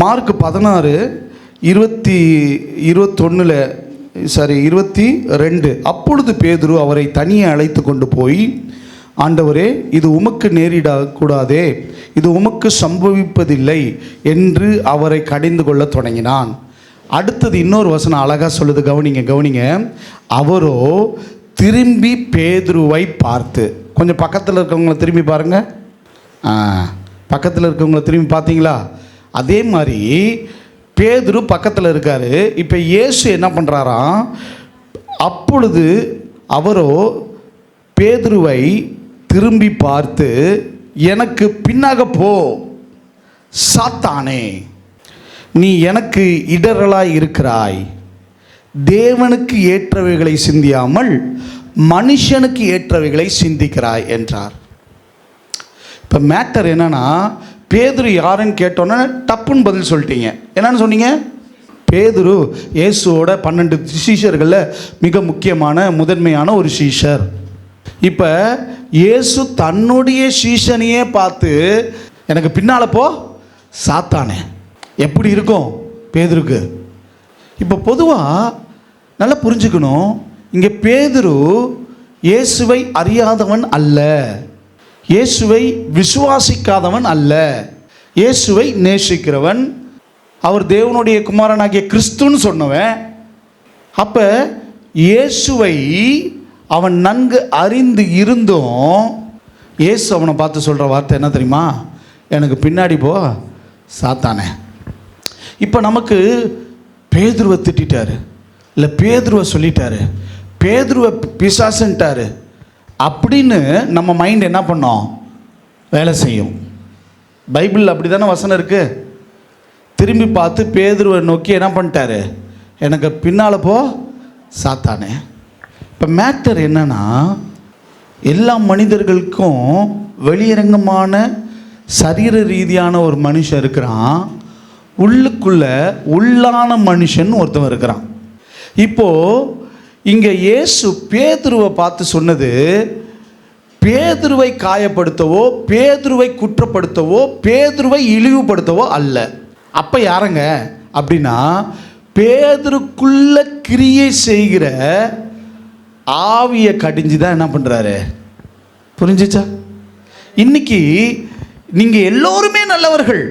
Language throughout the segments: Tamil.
மார்க் 16:22. அப்பொழுது பேதுரு அவரை தனியே அழைத்து கொண்டு போய், ஆண்டவரே, இது உமக்கு நேரிடக்கூடாதே, இது உமக்கு சம்பவிப்பதில்லை என்று அவரை கடிந்து கொள்ள தொடங்கினான். அடுத்தது இன்னொரு வசனம் அழகாக சொல்லுது, கவனிங்க. அவரோ திரும்பி பேதுருவை பார்த்து, கொஞ்சம் பக்கத்தில் இருக்கவங்கள திரும்பி பாருங்க. பக்கத்தில் இருக்கவங்கள திரும்பி பார்த்தீங்களா? அதே மாதிரி பேதுரு பக்கத்தில் இருக்காரு. இப்போ இயேசு என்ன பண்ணுறாராம்? அப்பொழுது அவரோ பேதுருவை திரும்பி பார்த்து, எனக்கு பின்னாக போ சாத்தானே, நீ எனக்கு இடரலாய் இருக்கிறாய், தேவனுக்கு ஏற்றவைகளை சிந்தியாமல் மனுஷனுக்கு ஏற்றவைகளை சிந்திக்கிறாய் என்றார். இப்போ மேட்டர் என்னன்னா, பேதுரு யாருன்னு கேட்டோன்னா டப்புன்னு பதில் சொல்லிட்டீங்க. என்னன்னு சொன்னீங்க? பேதுரு இயேசுவோட 12 சீஷர்களில் மிக முக்கியமான முதன்மையான ஒரு சீஷர். இப்போ இயேசு தன்னுடைய சீஷனையே பார்த்து, எனக்கு பின்னால் போ சாத்தானே, எப்படி இருக்கும் பேதுருக்கு? இப்போ பொதுவாக நல்லா புரிஞ்சுக்கணும், இங்கே பேதுரு இயேசுவை அறியாதவன் அல்ல, இயேசுவை விசுவாசிக்காதவன் அல்ல, இயேசுவை நேசிக்கிறவன், அவர் தேவனுடைய குமாரனாகிய கிறிஸ்துன்னு சொன்னவன். அப்போ இயேசுவை அவன் நன்கு அறிந்து இருந்தும் இயேசு அவனை பார்த்து சொல்கிற வார்த்தை என்ன தெரியுமா? எனக்கு பின்னாடி போ சாத்தானே. இப்போ நமக்கு பேதுருவை திட்டாரு, இல்லை பேதுருவை சொல்லிட்டாரு, பேதுருவை பிசாசுன்ட்டாரு அப்படின்னு நம்ம மைண்ட் என்ன பண்ணோம்? வேலை செய்யும். பைபிளில் அப்படி தானே வசனம் இருக்குது. திரும்பி பார்த்து பேதுருவை நோக்கி என்ன பண்ணிட்டாரு? எனக்கு பின்னால் போ சாத்தானே. இப்போ மேட்டர் என்னன்னா, எல்லா மனிதர்களுக்கும் வெளியரங்கமான சரீர ரீதியான ஒரு மனுஷன் இருக்கிறான், உள்ளுக்குள்ள உள்ளான மனுஷன் ஒருத்தவன் இருக்கிறான். இப்போது இங்கே இயேசு பேதுருவை பார்த்து சொன்னது, பேதுருவை காயப்படுத்தவோ, பேதுருவை குற்றப்படுத்தவோ, பேதுருவை இழிவுபடுத்தவோ அல்ல. அப்போ யாருங்க அப்படின்னா, பேதுருக்குள்ள கிரியை செய்கிற ஆவியை கடிஞ்சு தான் என்ன பண்ணுறாரு? புரிஞ்சிச்சா? இன்னைக்கு நீங்கள் எல்லோருமே நல்லவர்கள்,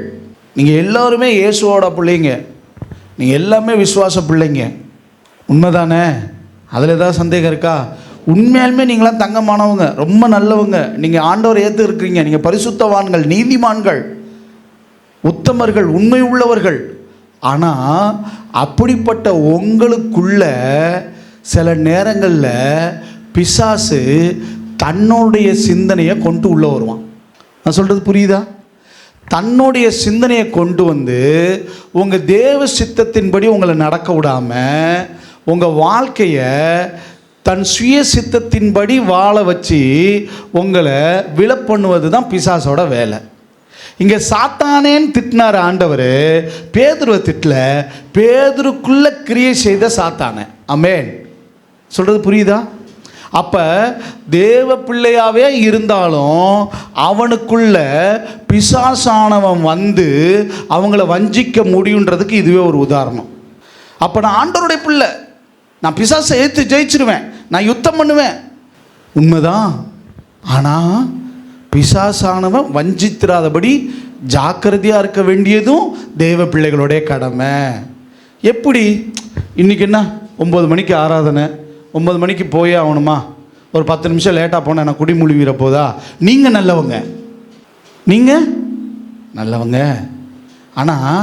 நீங்கள் எல்லோருமே இயேசுவோட பிள்ளைங்க, நீங்கள் எல்லாமே விசுவாச பிள்ளைங்க, உண்மைதானே? அதில் ஏதாவது சந்தேகம் இருக்கா? உண்மையாலுமே நீங்களாம் தங்கமானவங்க, ரொம்ப நல்லவங்க, நீங்கள் ஆண்டவர் ஏற்று இருக்கிறீங்க, நீங்கள் பரிசுத்தவான்கள், நீதிமான்கள், உத்தமர்கள், உண்மை உள்ளவர்கள். ஆனால் அப்படிப்பட்ட உங்களுக்குள்ள சில நேரங்களில் பிசாசு தன்னுடைய சிந்தனையை கொண்டு உள்ளே வருவான். நான் சொல்கிறது புரியுதா? தன்னுடைய சிந்தனையை கொண்டு வந்து உங்கள் தேவ சித்தத்தின்படி உங்களை நடக்க விடாமல், உங்கள் வாழ்க்கையை தன் சுய சித்தத்தின்படி வாழ வச்சு உங்களை விழப்பண்ணுவது தான் பிசாசோட வேலை. இங்கே சாத்தானேன்னு திட்டினார் ஆண்டவர், பேதுருவை திட்டல, பேதுருக்குள்ள கிரியை செய்த சாத்தானே. ஆமென். சொல்கிறது புரியுதா? அப்போ தேவ பிள்ளையாகவே இருந்தாலும் அவனுக்குள்ள பிசாசானவன் வந்து அவங்கள வஞ்சிக்க முடியுன்றதுக்கு இதுவே ஒரு உதாரணம். அப்போ நான் ஆண்டவருடைய பிள்ளை, நான் பிசாசை ஏற்று ஜெயிச்சிருவேன், நான் யுத்தம் பண்ணுவேன், உண்மைதான். ஆனால் பிசாசானவன் வஞ்சித்திராதபடி ஜாக்கிரதையாக இருக்க வேண்டியதும் தேவ பிள்ளைகளுடைய கடமை. எப்படி? இன்றைக்கி என்ன 9 மணிக்கு ஆராதனை, 9 மணிக்கு போயே ஆகணுமா? ஒரு 10 நிமிஷம் லேட்டாக போனால் நான் குடிமூழ்கிற போதா? நீங்கள் நல்லவங்க, நீங்கள் நல்லவங்க. ஆனால்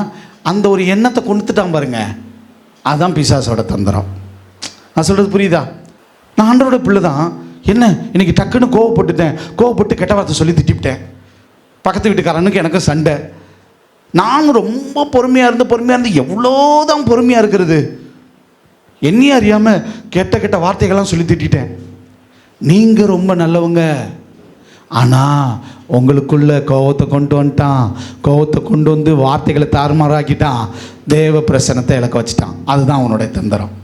அந்த ஒரு எண்ணத்தை கொண்டுட்டான் பாருங்க, அதுதான் பிசாசோட தந்திரம். நான் சொல்கிறது புரியுதா? நான் ஆண்டவரோட பிள்ளை தான், என்ன இன்னைக்கு டக்குன்னு கோவப்பட்டு கெட்ட வார்த்தை சொல்லி திட்டிவிட்டேன், பக்கத்து வீட்டுக்காரனுக்கு எனக்கு சண்டை, நானும் ரொம்ப பொறுமையாக இருந்து எவ்வளோ தான் பொறுமையாக இருக்கிறது, என்னையே அறியாமல் கெட்ட வார்த்தைகள்லாம் சொல்லி திட்டேன். நீங்கள் ரொம்ப நல்லவங்க, ஆனால் உங்களுக்குள்ள கோவத்தை கொண்டு வந்துட்டான், கோவத்தை கொண்டு வந்து வார்த்தைகளை தாறுமாறாக்கிட்டான், தேவ பிரசனத்தை இழக்க வச்சுட்டான். அதுதான் அவனுடைய தந்திரம்.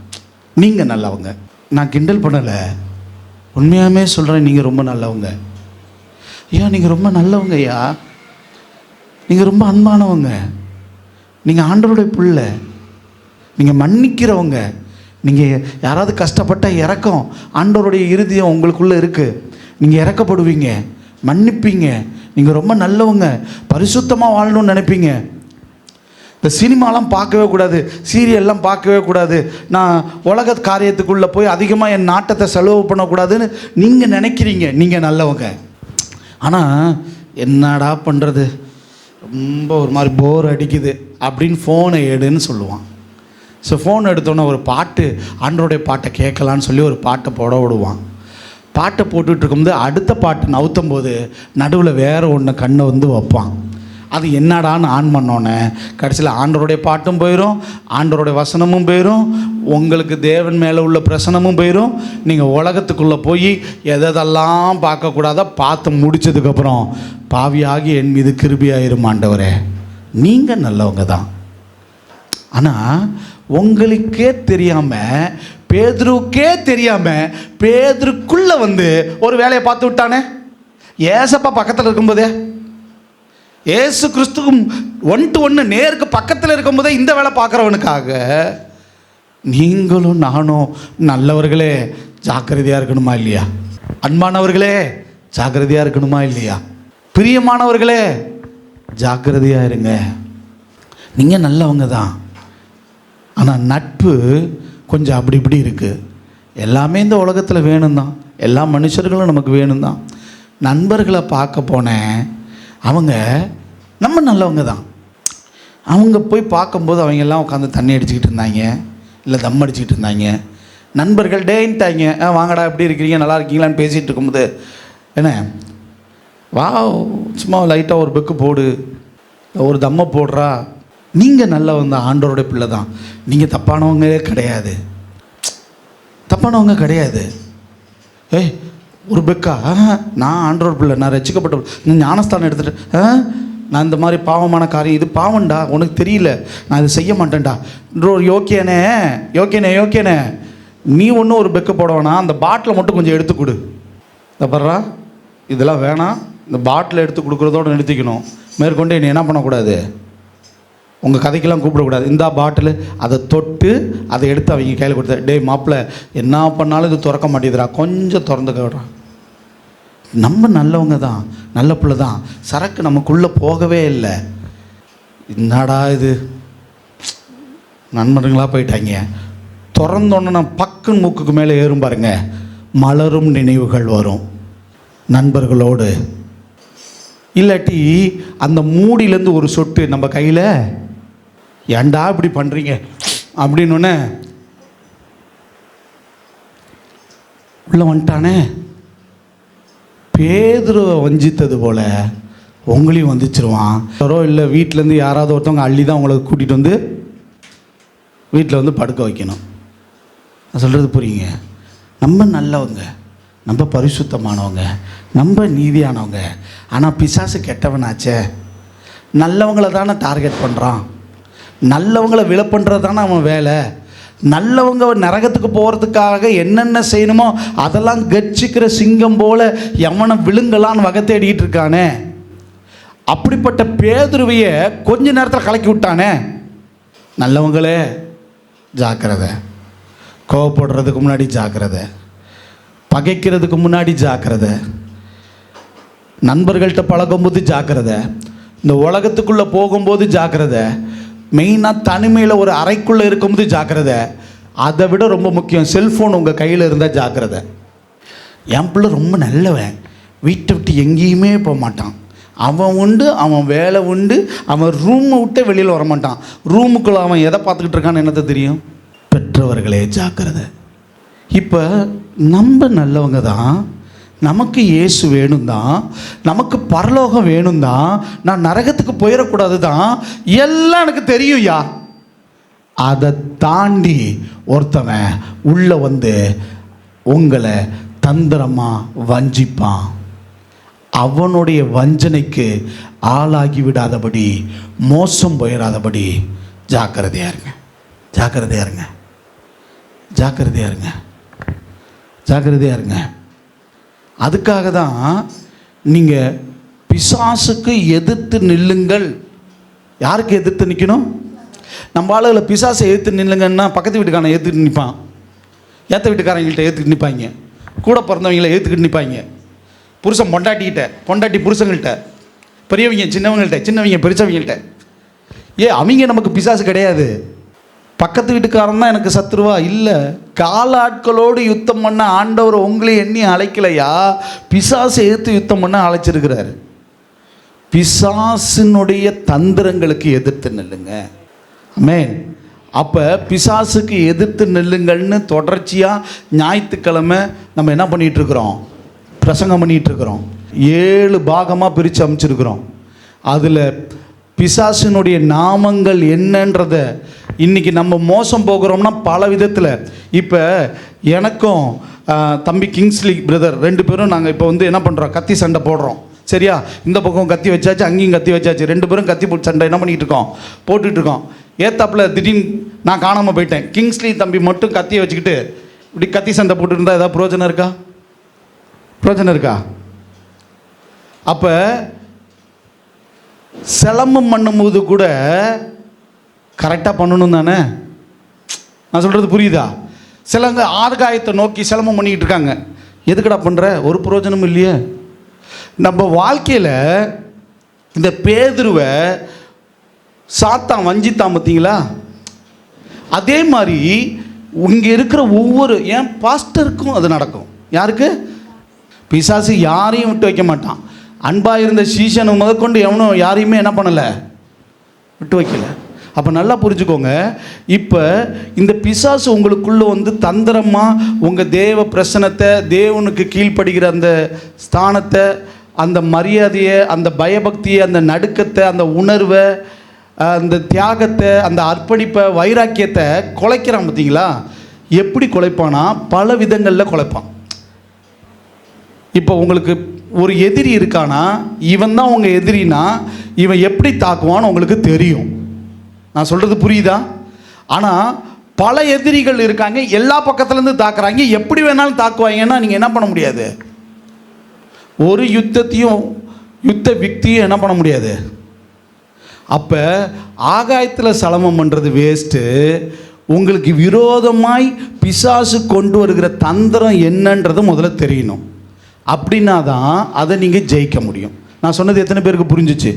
நீங்கள் நல்லவங்க, நான் கிண்டல் பண்ணலை, உண்மையாகவே சொல்கிறேன், நீங்கள் ரொம்ப நல்லவங்க. ஐயா நீங்கள் ரொம்ப நல்லவங்க ஐயா, நீங்கள் ரொம்ப அன்பானவங்க, நீங்கள் ஆண்டவருடைய பிள்ளை, நீங்கள் மன்னிக்கிறவங்க, நீங்கள் யாராவது கஷ்டப்பட்ட இறக்கம் ஆண்டவருடைய இருதயம் உங்களுக்குள்ளே இருக்குது. நீங்கள் இறக்கப்படுவீங்க, மன்னிப்பீங்க, நீங்கள் ரொம்ப நல்லவங்க, பரிசுத்தமாக வாழணும்னு நினைப்பீங்க. இந்த சினிமாலாம் பார்க்கவே கூடாது, சீரியல்லாம் பார்க்கவே கூடாது, நான் உலக காரியத்துக்குள்ளே போய் அதிகமாக என் நாட்டத்தை செலவு பண்ணக்கூடாதுன்னு நீங்கள் நினைக்கிறீங்க. நீங்கள் நல்லவங்க. ஆனால் என்னடா பண்ணுறது, ரொம்ப ஒரு மாதிரி போர் அடிக்குது அப்படின்னு ஃபோனை எடுன்னு சொல்லுவான். ஸோ ஃபோன் எடுத்தோன்னே ஒரு பாட்டு, ஆண்டவருடைய பாட்டை கேட்கலான்னு சொல்லி ஒரு பாட்டை போட விடுவான். பாட்டை போட்டுட்டு இருக்கும்போது அடுத்த பாட்டு நவுத்தும் போது நடுவில் வேறு ஒன்று கண்ணை வந்து வைப்பான். அது என்னடான்னு ஆன் பண்ணோன்னே கடைசியில் ஆண்டவருடைய பாட்டும் போயிடும், ஆண்டவருடைய வசனமும் போயிடும், உங்களுக்கு தேவன் மேலே உள்ள பிரசனமும் போயிடும். நீங்கள் உலகத்துக்குள்ளே போய் எதெல்லாம் பார்க்கக்கூடாத பார்த்து முடித்ததுக்கப்புறம் பாவியாகி என் மீது கிருபையாயிரும் ஆண்டவரே, நீங்கள் நல்லவங்க தான். ஆனால் உங்களுக்கே தெரியாமல், பேதுருக்கே தெரியாமல், பேதுருக்குள்ளே வந்து ஒரு வேலையை பார்த்து விட்டானே. ஏசப்பா பக்கத்தில் இருக்கும்போதே, ஏசு கிறிஸ்துக்கும் 1-to-1 நேருக்கு பக்கத்தில் இருக்கும்போதே இந்த வேலை பார்க்குறவனுக்காக நீங்களும் நானும் நல்லவர்களே ஜாக்கிரதையாக இருக்கணுமா இல்லையா? அன்பானவர்களே ஜாக்கிரதையாக இருக்கணுமா இல்லையா? பிரியமானவர்களே ஜாக்கிரதையாக இருங்க. நீங்கள் நல்லவங்க தான். ஆனால் நட்பு கொஞ்சம் அப்படி இப்படி இருக்குது. எல்லாமே இந்த உலகத்தில் வேணும் தான், எல்லா மனுஷர்களும் நமக்கு வேணும் தான். நண்பர்களை பார்க்க போனேன், அவங்க நம்ம நல்லவங்க தான். அவங்க போய் பார்க்கும்போது அவங்க எல்லாம் உட்காந்து தண்ணி அடிச்சுக்கிட்டு இருந்தாங்க, இல்லை தம் அடிச்சுக்கிட்டு இருந்தாங்க. நண்பர்கள் டேன்ட்டாங்க, வாங்கடா எப்படி இருக்கிறீங்க, நல்லா இருக்கீங்களான்னு பேசிகிட்டு இருக்கும்போது, என்ன வா சும்மா லைட்டாக ஒரு பெக்கு போடு, ஒரு தம்மை போடுறா. நீங்கள் நல்லவங்க தான், ஆண்டவருடைய பிள்ளை தான், நீங்கள் தப்பானவங்களே கிடையாது, தப்பானவங்க கிடையாது. ஏய் ஒரு பெக்கா, நான் ஆண்டவர் பிள்ளை, நான் ரசிக்கப்பட்ட, நான் ஞானஸ்தானம் எடுத்துகிட்டு, நான் இந்த மாதிரி பாவமான காரியம், இது பாவம்டா, உனக்கு தெரியல, நான் இது செய்ய மாட்டேன்டா. ஒரு யோக்கியனே யோக்கியனே யோக்கியனே, நீ ஒன்றும் ஒரு பெக்கு போடவேனா, அந்த பாட்டிலை மட்டும் கொஞ்சம் எடுத்து கொடு. தப்பறா, இதெல்லாம் வேணாம், இந்த பாட்டிலை எடுத்து கொடுக்குறதோடு நிறுத்திக்கணும். மேற்கொண்டு என்னை என்ன பண்ணக்கூடாது, உங்கள் கதைக்கெல்லாம் கூப்பிடக்கூடாது. இந்த பாட்டில் அதை தொட்டு அதை எடுத்து அவங்க கையில் கொடுத்த, டே மாப்பிள்ளை என்ன பண்ணாலும் இது திறக்க மாட்டேதுரா, கொஞ்சம் திறந்துக்க விடுறான். நம்ம நல்லவங்க தான், நல்ல பிள்ளை தான், சரக்கு நமக்குள்ளே போகவே இல்லை. என்னடா இது நண்பர்களாக போயிட்டாங்க. திறந்தோன்னா பக்குன்னு மூக்குக்கு மேலே ஏறும் பாருங்க, மலரும் நினைவுகள் வரும் நண்பர்களோடு. இல்லாட்டி அந்த மூடியிலேருந்து ஒரு சொட்டு நம்ம கையில், ஏண்டா இப்படி பண்ணுறீங்க அப்படின்னு உள்ள வந்துட்டானே. பேதுருவை வஞ்சித்தது போல் உங்களையும் வந்துச்சிருவான். யாரோ இல்லை வீட்டிலேருந்து யாராவது ஒருத்தவங்க அள்ளி தான் உங்களை கூட்டிகிட்டு வந்து வீட்டில் வந்து படுக்க வைக்கணும். நான் சொல்கிறது புரியுங்க. நம்ம நல்லவங்க, நம்ம பரிசுத்தமானவங்க, நம்ம நீதியானவங்க. ஆனால் பிசாசு கெட்டவனாச்சே, நல்லவங்கள தானே டார்கெட் பண்ணுறான், நல்லவங்களை விலை பண்ணுறது தானே அவன் வேலை. நல்லவங்க நரகத்துக்கு போகிறதுக்காக என்னென்ன செய்யணுமோ அதெல்லாம் கட்சிக்கிற சிங்கம் போல் எவனை விழுங்கலான்னு வகை தேடிக்கிட்டு இருக்கானே. அப்படிப்பட்ட பேதுருவையை கொஞ்ச நேரத்தில் கலக்கி விட்டானே. நல்லவங்களே ஜாக்கிரதை, கோவப்படுறதுக்கு முன்னாடி ஜாக்கிரதை, பகைக்கிறதுக்கு முன்னாடி ஜாக்கிரதை, நண்பர்கள்ட்ட பழகும்போது ஜாக்கிரதை, இந்த உலகத்துக்குள்ளே போகும்போது ஜாக்கிரதை, மெயினாக தனிமையில் ஒரு அறைக்குள்ளே இருக்கும்போது ஜாக்கிரதை. அதை விட ரொம்ப முக்கியம், செல்ஃபோன் உங்கள் கையில் இருந்தால் ஜாக்கிரதை. என் பிள்ளை ரொம்ப நல்லவன், வீட்டை விட்டு எங்கேயுமே போக மாட்டான், அவன் உண்டு, அவன் வேலை உண்டு, அவன் ரூமை விட்டே வெளியில் வரமாட்டான். ரூமுக்குள்ளே அவன் எதை பார்த்துக்கிட்டு இருக்கான்னு என்னத்தை தெரியும். பெற்றவர்களே ஜாக்கிரதை. இப்போ நம்ம நல்லவங்க தான், நமக்கு இயேசு வேணும் தான், நமக்கு பரலோகம் வேணும் தான், நான் நரகத்துக்கு போயிடக்கூடாது தான், எல்லாம் எனக்கு தெரியும்யா. அதை தாண்டி ஒருத்தவன் உள்ளே வந்து உங்களை தந்திரமாக வஞ்சிப்பான். அவனுடைய வஞ்சனைக்கு ஆளாகி விடாதபடி, மோசம் போயிடாதபடி ஜாக்கிரதையாக இருங்க, ஜாக்கிரதையாக இருங்க, ஜாக்கிரதையாக இருங்க, ஜாக்கிரதையாக இருங்க. அதுக்காக தான் நீங்கள் பிசாசுக்கு எதிர்த்து நில்லுங்கள். யாருக்கு எதிர்த்து நிற்கணும்? நம்ம ஆளுகளை பிசாசை ஏற்று நில்லுங்கன்னா பக்கத்து வீட்டுக்காரனை ஏற்றுக்கிட்டு நிற்பான், ஏற்ற வீட்டுக்காரங்கள்ட்ட ஏற்றுக்கிட்டு நிற்பாங்க, கூட பிறந்தவங்களை ஏற்றுக்கிட்டு நிற்பாங்க, புருஷன் பொண்டாட்டிக்கிட்ட, பொண்டாட்டி புருஷங்கள்கிட்ட, பெரியவங்க சின்னவங்கள்ட்ட, சின்னவங்க பெருசவங்கள்ட்ட. அவங்க நமக்கு பிசாசு கிடையாது. பக்கத்து வீட்டுக்காரன் தான் எனக்கு சத்ருவா இல்லை. கால ஆட்களோடு யுத்தம் பண்ண ஆண்டவர் உங்களை எண்ணி அழைக்கலையா, பிசாசை ஏற்று யுத்தம் பண்ண அழைச்சிருக்கிறாரு. பிசாசினுடைய தந்திரங்களுக்கு எதிர்த்து நில்லுங்க. ஆமென். அப்போ பிசாசுக்கு எதிர்த்து நில்லுங்கள்னு தொடர்ச்சியாக ஞாயிற்றுக்கிழமை நம்ம என்ன பண்ணிகிட்ருக்குறோம், பிரசங்கம் பண்ணிகிட்ருக்குறோம். 7 பாகமாக பிரித்து அமைச்சிருக்கிறோம். அதில் பிசாசினுடைய நாமங்கள் என்னன்றத இன்றைக்கி நம்ம மோசம் போகிறோம்னா பல விதத்தில். இப்போ எனக்கும் தம்பி கிங்ஸ்லி பிரதர் 2 பேரும் நாங்கள் இப்போ என்ன பண்ணுறோம், கத்தி சண்டை போடுறோம். சரியா? இந்த பக்கம் கத்தி வச்சாச்சு, அங்கேயும் கத்தி வச்சாச்சு. 2 பேரும் கத்தி போட்டு சண்டை என்ன பண்ணிகிட்டு இருக்கோம், போட்டுட்ருக்கோம். ஏத்தாப்பில் திடீர்னு நான் காணாமல் போயிட்டேன். கிங்ஸ்லி தம்பி மட்டும் கத்தியை வச்சுக்கிட்டு இப்படி கத்தி சண்டை போட்டு இருந்தால் ஏதாவது பிரயோஜனம் இருக்கா? பிரயோஜனம் இருக்கா? அப்போ சிலம்பம் பண்ணும்போது கூட கரெக்டாக பண்ணணும் தானே? நான் சொல்கிறது புரியுதா? சிலங்க ஆகாயத்தை நோக்கி சிலம்பம் பண்ணிக்கிட்டு இருக்காங்க. எதுக்கடா பண்ணுற? ஒரு பிரயோஜனமும் இல்லையே. நம்ம வாழ்க்கையில் இந்த பேதுருவை சாத்தான் வஞ்சித்தான் பார்த்தீங்களா? அதே மாதிரி இங்கே இருக்கிற ஒவ்வொரு ஏன் பாஸ்டருக்கும் அது நடக்கும். யாருக்கு? பிசாசு யாரையும் விட்டு வைக்க மாட்டான். அன்பாக இருந்த சீசனை முதற்கொண்டு எவனும் யாரையுமே என்ன பண்ணலை, விட்டு வைக்கலை. அப்போ நல்லா புரிஞ்சுக்கோங்க. இப்போ இந்த பிசாசு உங்களுக்குள்ளே தந்திரமாக உங்கள் தேவ பிரசனத்தை, தேவனுக்கு கீழ்ப்படுகிற அந்த ஸ்தானத்தை, அந்த மரியாதையை, அந்த பயபக்தியை, அந்த நடுக்கத்தை, அந்த உணர்வை, அந்த தியாகத்தை, அந்த அர்ப்பணிப்பை, வைராக்கியத்தை குலைக்கிறான் பார்த்தீங்களா? எப்படி குலைப்பானா? பல விதங்களில் குலைப்பான். இப்போ உங்களுக்கு ஒரு எதிரி இருக்கானா, இவன் தான் உங்கள் எதிரினா இவன் எப்படி தாக்குவான்னு உங்களுக்கு தெரியும். நான் சொல்கிறது புரியுதா? ஆனால் பல எதிரிகள் இருக்காங்க, எல்லா பக்கத்துலேருந்து தாக்குறாங்க, எப்படி வேணாலும் தாக்குவாங்கன்னா நீங்கள் என்ன பண்ண முடியாது, ஒரு யுத்த விக்தியும் என்ன பண்ண முடியாது. அப்போ ஆகாயத்தில் சலமம் பண்ணுறது வேஸ்ட்டு. உங்களுக்கு விரோதமாய் பிசாசு கொண்டு வருகிற தந்திரம் என்னன்றது முதல்ல தெரியணும். அப்படின்னா தான் அதை நீங்கள் ஜெயிக்க முடியும். நான் சொன்னது எத்தனை பேருக்கு புரிஞ்சிச்சு?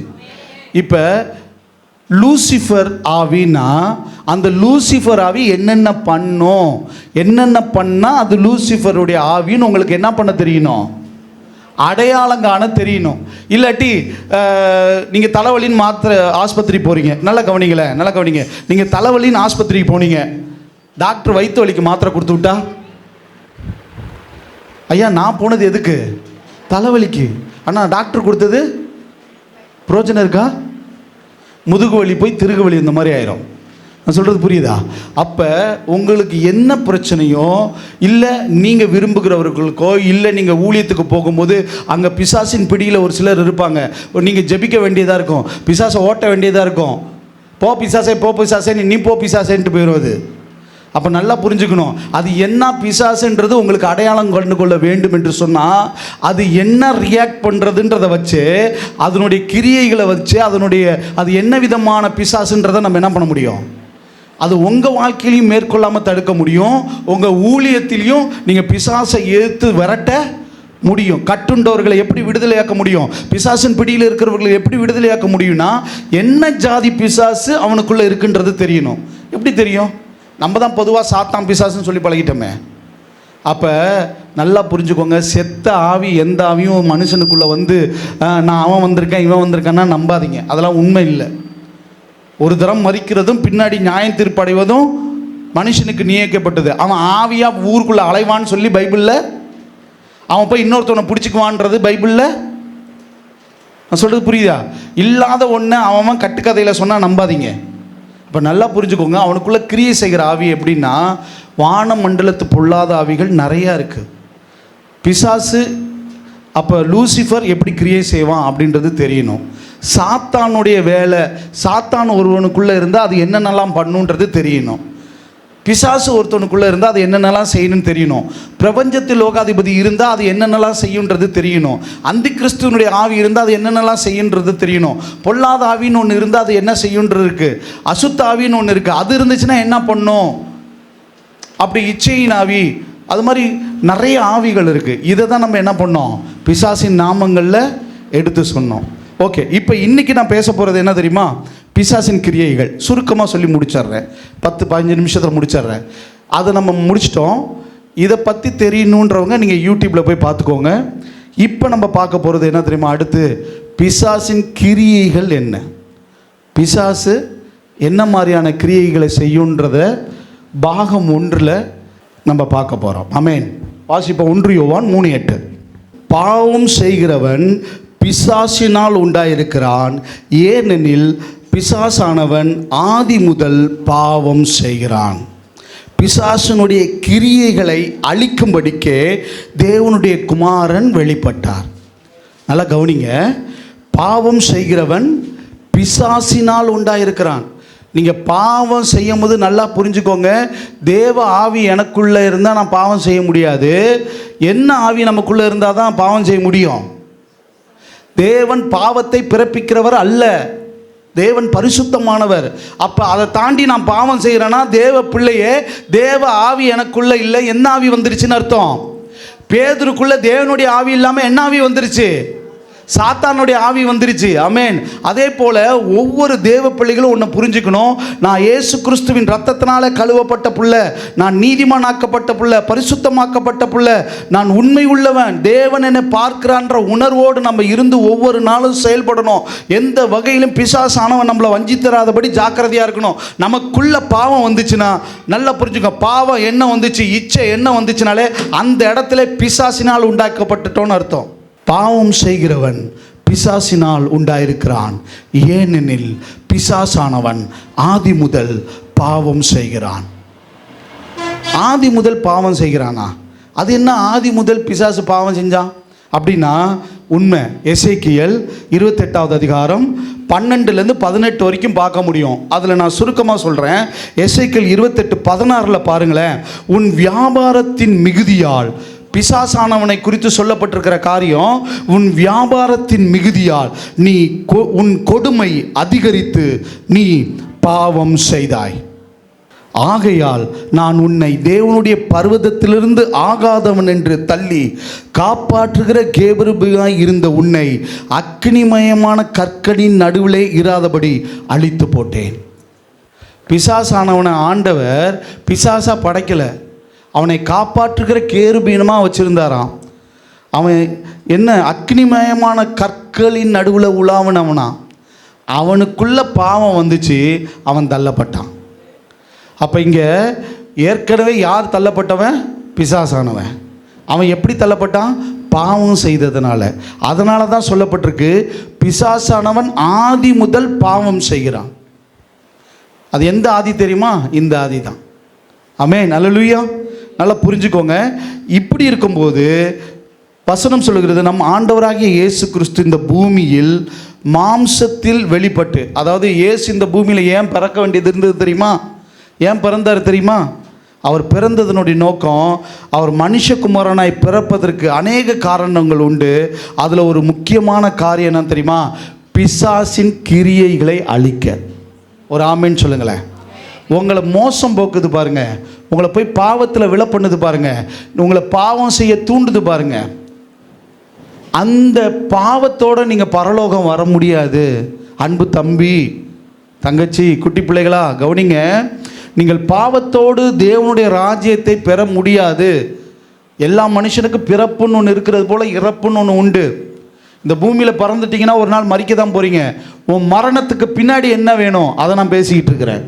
இப்போ லூசிஃபர் ஆவினா அந்த லூசிஃபர் ஆவி என்னென்ன பண்ணும், என்னென்ன பண்ணால் அது லூசிஃபருடைய ஆவின்னு உங்களுக்கு என்ன பண்ண தெரியணும், அடையாளம் காண தெரியணும். இல்லாட்டி நீங்கள் தலைவலின்னு ஆஸ்பத்திரி போகிறீங்க, நல்லா கவனிங்களேன், நல்லா கவனிங்க. நீங்கள் தலைவலின்னு ஆஸ்பத்திரிக்கு போனீங்க, டாக்டர் வயிற்று வலிக்கு மாத்திரை கொடுத்து விட்டா, ஐயா நான் போனது எதுக்கு, தலைவலிக்கு, ஆனால் டாக்டர் கொடுத்தது பிரோஜனம் இருக்கா? முதுகு வலி போய் திருகு வலி இந்த மாதிரி ஆயிரும். நான் சொல்கிறது புரியுதா? அப்போ உங்களுக்கு என்ன பிரச்சனையோ, இல்லை நீங்கள் விரும்புகிறவர்களுக்கோ, இல்லை நீங்கள் ஊழியத்துக்கு போகும்போது அங்கே பிசாசின் பிடியில் ஒரு சிலர் இருப்பாங்க. நீங்கள் ஜெபிக்க வேண்டியதாக இருக்கும், பிசாசை ஓட்ட வேண்டியதாக இருக்கும். போ பிசாசே நீ போ பிசாசேன்ட்டு போயிடுவது. அப்போ நல்லா புரிஞ்சுக்கணும், அது என்ன பிசாசுன்றது உங்களுக்கு அடையாளம் கண்டு கொள்ள வேண்டும் என்று சொன்னால், அது என்ன ரியாக்ட் பண்ணுறதுன்றதை வச்சு, அதனுடைய கிரியைகளை வச்சு, அது என்ன விதமான பிசாசுன்றதை நம்ம என்ன பண்ண முடியும், அது உங்கள் வாழ்க்கையிலையும் மேற்கொள்ளாமல் தடுக்க முடியும். உங்கள் ஊழியத்திலையும் நீங்கள் பிசாசை எதிர்த்து விரட்ட முடியும். கட்டுண்டவர்களை எப்படி விடுதலையாக்க முடியும், பிசாசின் பிடியில் இருக்கிறவர்களை எப்படி விடுதலையாக்க முடியும்னா, என்ன ஜாதி பிசாசு அவனுக்குள்ளே இருக்குன்றது தெரியணும். எப்படி தெரியும்? நம்ம தான் பொதுவாக சாத்தான் பிசாசுன்னு சொல்லி பழகிட்டோமே. அப்போ நல்லா புரிஞ்சுக்கோங்க, செத்த ஆவி எந்த ஆவியும் மனுஷனுக்குள்ளே நான் அவன் வந்திருக்கேன் இவன் வந்திருக்கேன்னா நம்பாதீங்க, அதெல்லாம் உண்மை இல்லை. ஒரு தரம் மறிக்கிறதும் பின்னாடி நியாயம் தீர்ப்படைவதும் மனுஷனுக்கு நியமிக்கப்பட்டது. அவன் ஆவியாக ஊருக்குள்ளே அலைவான்னு சொல்லி பைபிளில், அவன் போய் இன்னொருத்தவனை பிடிச்சிக்குவான்றது பைபிளில். நான் சொல்கிறது புரியுதா? இல்லாத ஒன்று அவன் கட்டுக்கதையில் சொன்னால் நம்பாதீங்க. இப்போ நல்லா புரிஞ்சுக்கோங்க, அவனுக்குள்ளே கிரியை செய்கிற ஆவி எப்படின்னா, வான மண்டலத்து பொல்லாத ஆவிகள் நிறையா இருக்குது. பிசாசு அப்போ லூசிஃபர் எப்படி கிரியை செய்வான் அப்படின்றது தெரியணும். சாத்தானுடைய வேலை, சாத்தான் ஒருவனுக்குள்ளே இருந்தால் அது என்னென்னலாம் பண்ணுன்றது தெரியணும். பிசாசு ஒருத்தனுக்குள்ளே இருந்தால் அது என்னென்னலாம் செய்யணும்னு தெரியணும். பிரபஞ்சத்தில் லோகாதிபதி இருந்தால் அது என்னென்னலாம் செய்யுன்றது தெரியணும். அந்தி கிறிஸ்துவனுடைய ஆவி இருந்தால் அது என்னென்னலாம் செய்யுன்றது தெரியணும். பொல்லாத ஆவின்னு ஒன்று இருந்தால் அது என்ன செய்யுன்றது இருக்குது. அசுத்த ஆவின்னு ஒன்று இருக்குது. அது இருந்துச்சுன்னா என்ன பண்ணும்? அப்படி இச்சையின் ஆவி, அது மாதிரி நிறைய ஆவிகள் இருக்குது. இதை தான் நம்ம என்ன பண்ணோம்? பிசாசின் நாமங்களில் எடுத்து சொன்னோம். ஓகே, இப்போ இன்றைக்கி நான் பேச போகிறது என்ன தெரியுமா? பிசாசின் கிரியைகள். சுருக்கமாக சொல்லி முடிச்சிட்றேன், 10-15 நிமிஷத்தில் முடிச்சிட்றேன். அதை நம்ம முடிச்சிட்டோம். இதை பற்றி தெரியணுன்றவங்க நீங்கள் யூடியூப்பில் போய் பார்த்துக்கோங்க. இப்போ நம்ம பார்க்க போகிறது என்ன தெரியுமா? அடுத்து பிசாசின் கிரியைகள் என்ன, பிசாசு என்ன மாதிரியான கிரியைகளை செய்யுன்றத பாகம் 1 நம்ம பார்க்க போகிறோம். ஆமென். வாசிப்போம். 1 யோவான் 3:8. பாவம் செய்கிறவன் பிசாசினால் உண்டாயிருக்கிறான், ஏனெனில் பிசாசானவன் ஆதி முதல் பாவம் செய்கிறான். பிசாசனுடைய கிரியைகளை அழிக்கும்படிக்கே தேவனுடைய குமாரன் வெளிப்பட்டார். நல்லா கவனிங்க. பாவம் செய்கிறவன் பிசாசினால் உண்டாயிருக்கிறான். நீங்கள் பாவம் செய்யும் போது நல்லா புரிஞ்சுக்கோங்க, தேவ ஆவி எனக்குள்ளே இருந்தால் நான் பாவம் செய்ய முடியாது. என்ன ஆவி நமக்குள்ளே இருந்தால் தான் பாவம் செய்ய முடியும்? தேவன் பாவத்தை பிறப்பிக்கிறவர் அல்ல, தேவன் பரிசுத்தமானவர். அப்போ அதை தாண்டி நான் பாவம் செய்கிறேன்னா தேவ பிள்ளையே, தேவ ஆவி எனக்குள்ளே இல்லை. என்ன ஆவி வந்துருச்சுன்னு அர்த்தம்? பேதுருக்குள்ளே தேவனுடைய ஆவி இல்லாமல் என்ன ஆவி வந்துருச்சு? சாத்தானுடைய ஆவி வந்துருச்சு. ஆமென். அதே போல் ஒவ்வொரு தேவ பிள்ளைகளும் ஒன்று புரிஞ்சுக்கணும். நான் இயேசு கிறிஸ்துவின் ரத்தத்தினால கழுவப்பட்ட புள்ள, நான் நீதிமானாக்கப்பட்ட புள்ள, பரிசுத்தமாக்கப்பட்ட புள்ள, நான் உண்மை உள்ளவன், தேவன் என்னை பார்க்கிறான்ற உணர்வோடு நம்ம இருந்து ஒவ்வொரு நாளும் செயல்படணும். எந்த வகையிலும் பிசாசானவன் நம்மளை வஞ்சித்தராதபடி ஜாக்கிரதையாக இருக்கணும். நமக்குள்ள பாவம் வந்துச்சுன்னா நல்லா புரிஞ்சுக்க, பாவம் என்ன வந்துச்சு, இச்சை என்ன வந்துச்சுனாலே அந்த இடத்துல பிசாசினால் உண்டாக்கப்பட்டுட்டோன்னு அர்த்தம். பாவம் செய்கிறவன் பிசாசினால் உண்டாயிருக்கிறான், ஏனெனில் பிசாசானவன் ஆதி முதல் பாவம் செய்கிறான். ஆதி முதல் பாவம் செய்கிறானா? அது என்ன ஆதி முதல் பிசாசு பாவம் செஞ்சான் அப்படின்னா உண்மை. எசேக்கியேல் 28வது அதிகாரம் 12-18 வரைக்கும் பார்க்க முடியும். அதில் நான் சுருக்கமாக சொல்கிறேன். எசேக்கியேல் 28:16 பாருங்களேன். உன் வியாபாரத்தின் மிகுதியால், பிசாசானவனை குறித்து சொல்லப்பட்டிருக்கிற காரியம், உன் வியாபாரத்தின் மிகுதியால் நீ உன் கொடுமை அதிகரித்து நீ பாவம் செய்தாய். ஆகையால் நான் உன்னை தேவனுடைய பர்வதத்திலிருந்து ஆகாதவன் என்று தள்ளி காப்பாற்றுகிற கேபருபாய் இருந்த உன்னை அக்னிமயமான கற்களின் நடுவிலே இராதபடி அழித்து போட்டேன். பிசாசானவனை ஆண்டவர் பிசாசா படைக்கலை, அவனை காப்பாற்றுகிற கேருபீனமாக வச்சுருந்தாராம். அவன் என்ன அக்னிமயமான கற்களின் நடுவில் உலாவனவனா. அவனுக்குள்ள பாவம் வந்துச்சு, அவன் தள்ளப்பட்டான். அப்போ இங்கே ஏற்கனவே யார் தள்ளப்பட்டவன்? பிசாசானவன். அவன் எப்படி தள்ளப்பட்டான்? பாவம் செய்ததுனால. அதனால தான் சொல்லப்பட்டிருக்கு பிசாசானவன் ஆதி முதல் பாவம் செய்கிறான். அது எந்த ஆதி தெரியுமா? இந்த ஆதி தான். ஆமென். அல்லேலூயா. நல்லா புரிஞ்சுக்கோங்க. இப்படி இருக்கும்போது வசனம் சொல்லுகிறது, நம் ஆண்டவராகிய இயேசு கிறிஸ்து இந்த பூமியில் மாம்சத்தில் வெளிப்பட்டு, அதாவது இயேசு இந்த பூமியில் ஏன் பிறக்க வேண்டியது இருந்தது தெரியுமா? ஏன் பிறந்தார் தெரியுமா? அவர் பிறந்ததனுடைய நோக்கம், அவர் மனுஷகுமாரனாய் பிறப்பதற்கு அநேக காரணங்கள் உண்டு. அதில் ஒரு முக்கியமான காரியம் என்ன தெரியுமா? பிசாசின் கிரியைகளை அழிக்க. ஒரு ஆமென் சொல்லுங்களேன். உங்களை மோசம் போக்குது பாருங்க, உங்களை போய் பாவத்தில் விழ பண்ணுது பாருங்க, உங்களை பாவம் செய்ய தூண்டுது பாருங்க, அந்த பாவத்தோடு நீங்கள் பரலோகம் வர முடியாது. அன்பு தம்பி தங்கச்சி குட்டி பிள்ளைகளா கவனிங்க, நீங்கள் பாவத்தோடு தேவனுடைய ராஜ்யத்தை பெற முடியாது. எல்லா மனுஷனுக்கும் பிறப்புன்னு ஒன்று இருக்கிறது போல் இறப்புன்னு ஒன்று உண்டு. இந்த பூமியில் பறந்துட்டிங்கன்னா ஒரு நாள் மறிக்க தான் போகிறீங்க. உன் மரணத்துக்கு பின்னாடி என்ன வேணும் அதை நான் பேசிக்கிட்டு இருக்கிறேன்.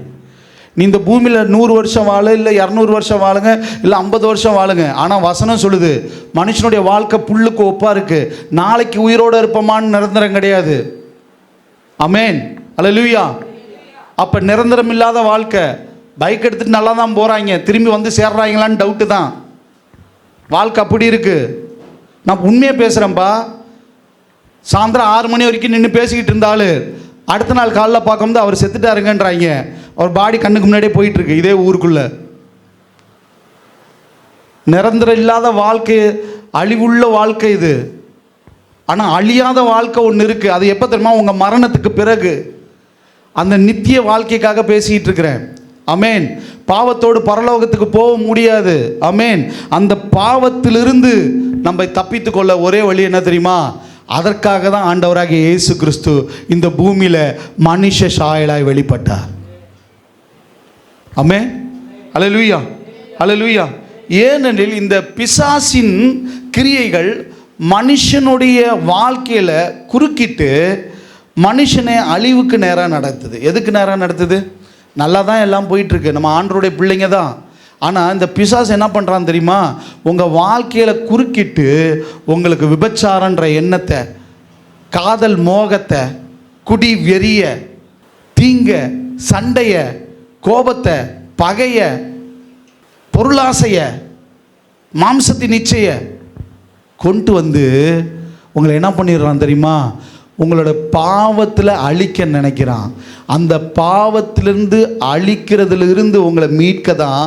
நீ இந்த பூமியில் 100 வருஷம் வாழ, இல்லை 200 வருஷம் வாழுங்க, இல்லை 50 வருஷம் வாழுங்க. ஆனால் வசனம் சொல்லுது மனுஷனுடைய வாழ்க்கை புல்லுக்கு ஒப்பாக இருக்குது. நாளைக்கு உயிரோடு இருப்போமான்னு நிரந்தரம் கிடையாது. ஆமென். அல்லேலூயா. அப்போ நிரந்தரம் இல்லாத வாழ்க்கை. பைக் எடுத்துகிட்டு நல்லா தான் போகிறாங்க, திரும்பி வந்து சேர்றாங்களான்னு டவுட்டு தான். வாழ்க்கை அப்படி இருக்குது. நான் உண்மையாக பேசுகிறேன்ப்பா. சாயந்தரம் 6 மணி வரைக்கும் நின்று பேசிக்கிட்டு இருந்தாலும் அடுத்த நாள் காலைல பார்க்கும்போது அவர் செத்துட்டாருங்கன்றாங்க. அவர் பாடி கண்ணுக்கு முன்னாடியே போயிட்டுருக்கு இதே ஊருக்குள்ளே. நிரந்தரம் இல்லாத வாழ்க்கை, அழிவுள்ள வாழ்க்கை இது. ஆனால் அழியாத வாழ்க்கை ஒன்று இருக்குது. அது எப்போ தெரியுமா? உங்கள் மரணத்துக்கு பிறகு. அந்த நித்திய வாழ்க்கைக்காக பேசிக்கிட்டு இருக்கிறேன். அமேன். பாவத்தோடு பரலோகத்துக்கு போக முடியாது. அமேன். அந்த பாவத்திலிருந்து நம்ம தப்பித்து கொள்ள ஒரே வழி என்ன தெரியுமா? அதற்காக தான் ஆண்டவராகிய இயேசு கிறிஸ்து இந்த பூமியில் மனுஷ சாயலாய் வெளிப்பட்டார். அமேன். அல்லேலூயா, அல்லேலூயா. ஏனெனில் இந்த பிசாசின் கிரியைகள் மனுஷனுடைய வாழ்க்கையில் குறுக்கிட்டு மனுஷனை அழிவுக்கு நேராக நடத்துது. எதுக்கு நேராக நடத்துது? நல்லா தான் எல்லாம் போயிட்டுருக்கு, நம்ம ஆண்டவருடைய பிள்ளைங்க தான். ஆனால் இந்த பிசாசு என்ன பண்ணுறான்னு தெரியுமா? உங்கள் வாழ்க்கையில் குறுக்கிட்டு உங்களுக்கு விபச்சாரன்ற எண்ணத்தை, காதல் மோகத்தை, குடி வெறிய, தீங்க, சண்டைய, கோபத்தை, பகைய, பொருளாசைய, மாம்சத்தின் இச்சைய கொண்டு வந்து உங்களை என்ன பண்ணிடுறான் தெரியுமா? உங்களோட பாவத்தில் அழிக்க நினைக்கிறான். அந்த பாவத்திலிருந்து அழிக்கிறதுலேருந்து உங்களை மீட்க தான்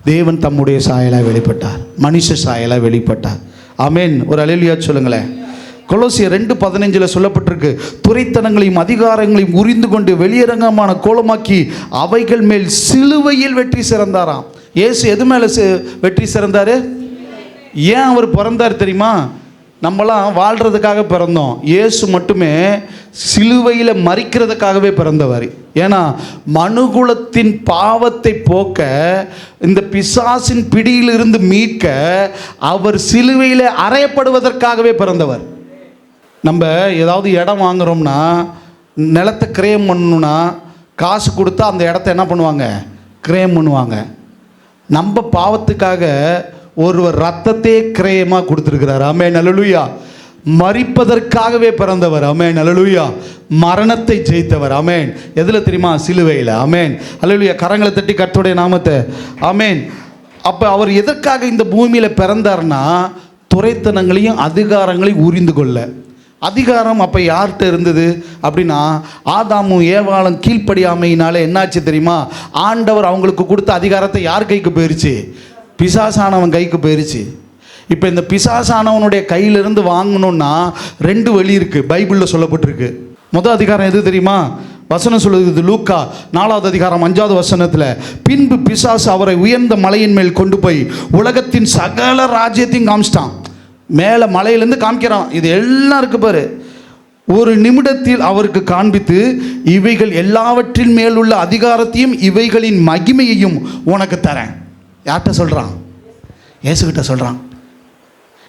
தேவன் தம்முடைய சாயலாக வெளிப்பட்டார், மனுஷ சாயலாக வெளிப்பட்டார். ஆமேன். ஒரு அல்லேலூயா சொல்லுங்களேன். கொலோசியர் 2:15 சொல்லப்பட்டிருக்கு, துரைத்தனங்களையும் அதிகாரங்களையும் உரிந்து கொண்டு வெளியரங்கமான கோலமாக்கி அவைகள் மேல் சிலுவையில் வெற்றி சிறந்தாராம். இயேசு எது மேலே வெற்றி சிறந்தார்? ஏன் அவர் பிறந்தார் தெரியுமா? நம்மளாம் வாழ்கிறதுக்காக பிறந்தோம். இயேசு மட்டுமே சிலுவையில் மரிக்கிறதுக்காகவே பிறந்தவர். ஏன்னா மனுகுலத்தின் பாவத்தை போக்க, இந்த பிசாசின் பிடியிலிருந்து மீட்க அவர் சிலுவையில் அறையப்படுவதற்காகவே பிறந்தவர். நம்ம ஏதாவது இடம் வாங்குகிறோம்னா, நிலத்தை கிரயம் பண்ணணும்னா காசு கொடுத்தா அந்த இடத்த என்ன பண்ணுவாங்க? கிரயம் பண்ணுவாங்க. நம்ம பாவத்துக்காக ஒருவர் ரத்தத்தையே கிரயமாக கொடுத்துருக்கிறார். ஆமென், அல்லேலூயா. மரிப்பதற்காகவே பிறந்தவர். ஆமென், அல்லேலூயா. மரணத்தை ஜெயித்தவர். ஆமென். எதில் தெரியுமா? சிலுவையில். ஆமென், அல்லேலூயா. கரங்களை தட்டி கர்த்தருடைய நாமத்தை. ஆமென். அப்போ அவர் எதற்காக இந்த பூமியில் பிறந்தார்னா, துரைத்தனங்களையும் அதிகாரங்களையும் உரிந்து கொள்ள. அதிகாரம் அப்போ யார்கிட்ட இருந்தது அப்படின்னா, ஆதாமும் ஏவாளும் கீழ்ப்படியாமையினால என்னாச்சு தெரியுமா? ஆண்டவர் அவங்களுக்கு கொடுத்த அதிகாரத்தை யார் கைக்கு போயிருச்சு? பிசாசானவன் கைக்கு போயிருச்சு. இப்போ இந்த பிசாசானவனுடைய கையிலிருந்து வாங்கணும்னா 2 வழி இருக்குது, பைபிளில் சொல்லப்பட்டிருக்கு. முதல் அதிகாரம் எது தெரியுமா? வசனம் சொல்லுது, லூக்கா 4வது அதிகாரம் 5வது வசனத்தில், பின்பு பிசாசு அவரை உயர்ந்த மலையின் மேல் கொண்டு போய் உலகத்தின் சகல ராஜ்யத்தையும் காமிச்சிட்டான். மேலே மலையிலேருந்து காமிக்கிறான். இது எல்லாம் இருக்கு பாரு. ஒரு நிமிடத்தில் அவருக்கு காண்பித்து, இவைகள் எல்லாவற்றின் மேலுள்ள அதிகாரத்தையும் இவைகளின் மகிமையையும் உனக்கு தரேன். யார்கிட்ட சொல்கிறான்? இயேசுகிட்ட சொல்கிறான்.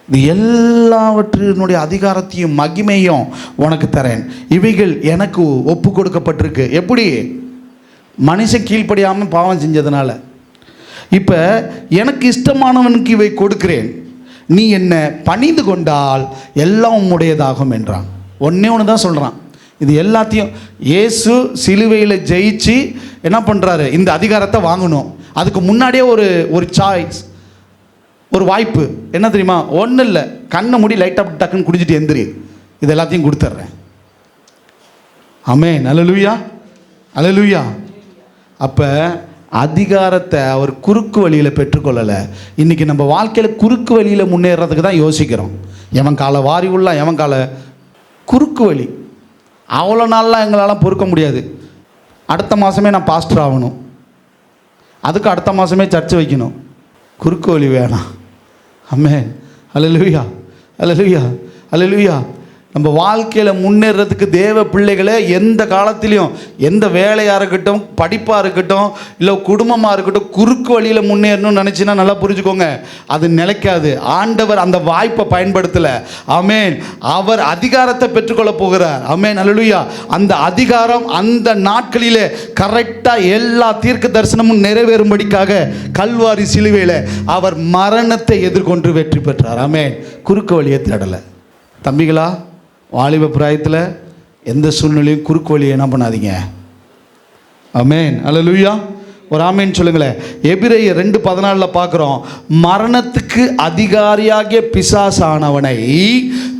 இது எல்லாவற்றினுடைய அதிகாரத்தையும் மகிமையும் உனக்கு தரேன். இவைகள் எனக்கு ஒப்பு கொடுக்கப்பட்டிருக்கு. எப்படி? மனுஷன் கீழ்ப்படியாமல் பாவம் செஞ்சதுனால. இப்போ எனக்கு இஷ்டமானவனுக்கு இவை கொடுக்கிறேன், நீ என்ன பணிந்து கொண்டால் எல்லாம் உம்முடையதாகும் என்றான். ஒன்று தான் சொல்கிறான். இது எல்லாத்தையும் இயேசு சிலுவையில் ஜெயிச்சு என்ன பண்ணுறாரு? இந்த அதிகாரத்தை வாங்கணும். அதுக்கு முன்னாடியே ஒரு சாய்ஸ், ஒரு வாய்ப்பு. என்ன தெரியுமா? ஒன்றும் இல்லை, கண்ணை மூடி லைட்டாக டக்குன்னு குடிச்சிட்டு எந்திரி, இது எல்லாத்தையும் கொடுத்துட்றேன். ஆமென், அல்லேலூயா, அல்லேலூயா. அப்போ அதிகாரத்தை அவர் குறுக்கு வழியில் பெற்றுக்கொள்ளலை. இன்றைக்கி நம்ம வாழ்க்கையில் குறுக்கு வழியில் முன்னேறதுக்கு தான் யோசிக்கிறோம். எவன் காலை வாரி உள்ள, எவன் காலை குறுக்கு வழி. அவ்வளோ நாள்லாம் எங்களால் பொறுக்க முடியாது. அடுத்த மாதமே நான் பாஸ்டர் ஆகணும், அதுக்கு அடுத்த மாதமே சர்ச்சை வைக்கணும். குறுக்கு வழி வேணாம். ஆமென், அல்லேலூயா, அல்லேலூயா, அல்லேலூயா. நம்ம வாழ்க்கையில் முன்னேறதுக்கு தேவ பிள்ளைகளை எந்த காலத்திலையும், எந்த வேலையாக இருக்கட்டும், படிப்பாக இருக்கட்டும், இல்லை குடும்பமாக இருக்கட்டும், குறுக்கு வழியில் முன்னேறணும்னு நினச்சின்னா நல்லா புரிஞ்சுக்கோங்க, அது நிலைக்காது. ஆண்டவர் அந்த வாய்ப்பை பயன்படுத்தலை. ஆமென். அவர் அதிகாரத்தை பெற்றுக்கொள்ள போகிறார். ஆமென், அல்லேலூயா. அந்த அதிகாரம் அந்த நாட்களிலே கரெக்டாக எல்லா தீர்க்க தரிசனமும் நிறைவேறும்படிக்காக கல்வாரி சிலுவையில் அவர் மரணத்தை எதிர்கொண்டு வெற்றி பெற்றார். ஆமென். குறுக்கு வழியை தேடலை. தம்பிகளா, வாலிப பிராயத்தில் எந்த சூழ்நிலையும் குறுக்கு வழியை என்ன பண்ணாதீங்க. ஆமென், அல்லேலூயா. ஒரு ஆமேன்னு சொல்லுங்களேன். எபிரேயர் 2:14 பார்க்குறோம், மரணத்துக்கு அதிகாரியாகிய பிசாசானவனை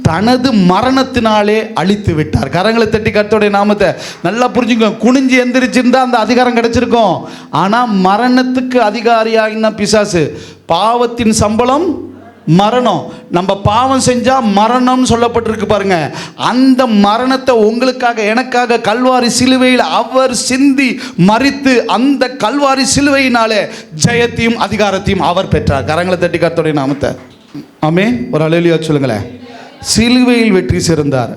தனது மரணத்தினாலே அழித்து விட்டார். கரங்களை தட்டி கர்த்தருடைய நாமத்தை நல்லா புரிஞ்சுக்கோங்க. குனிஞ்சு எந்திரிச்சிருந்தா அந்த அதிகாரம் கிடைச்சிருக்கும். ஆனால் மரணத்துக்கு அதிகாரியாகின பிசாசு. பாவத்தின் சம்பளம் மரணம். நம்ம பாவம் செஞ்சா மரணம் சொல்லப்பட்டிருக்கு பாருங்க. அந்த மரணத்தை உங்களுக்காக எனக்காக கல்வாரி சிலுவையில் அவர் சிந்தி மரித்து அந்த கல்வாரி சிலுவையினாலே ஜெயத்தையும் அதிகாரத்தையும் அவர் பெற்றார். கரங்களை தட்டி கர்த்தருடைய நாமத்தை ஆமென். ஒரு அல்லேலூயா சொல்லுங்களேன். சிலுவையில் வெற்றி சிறந்தார்.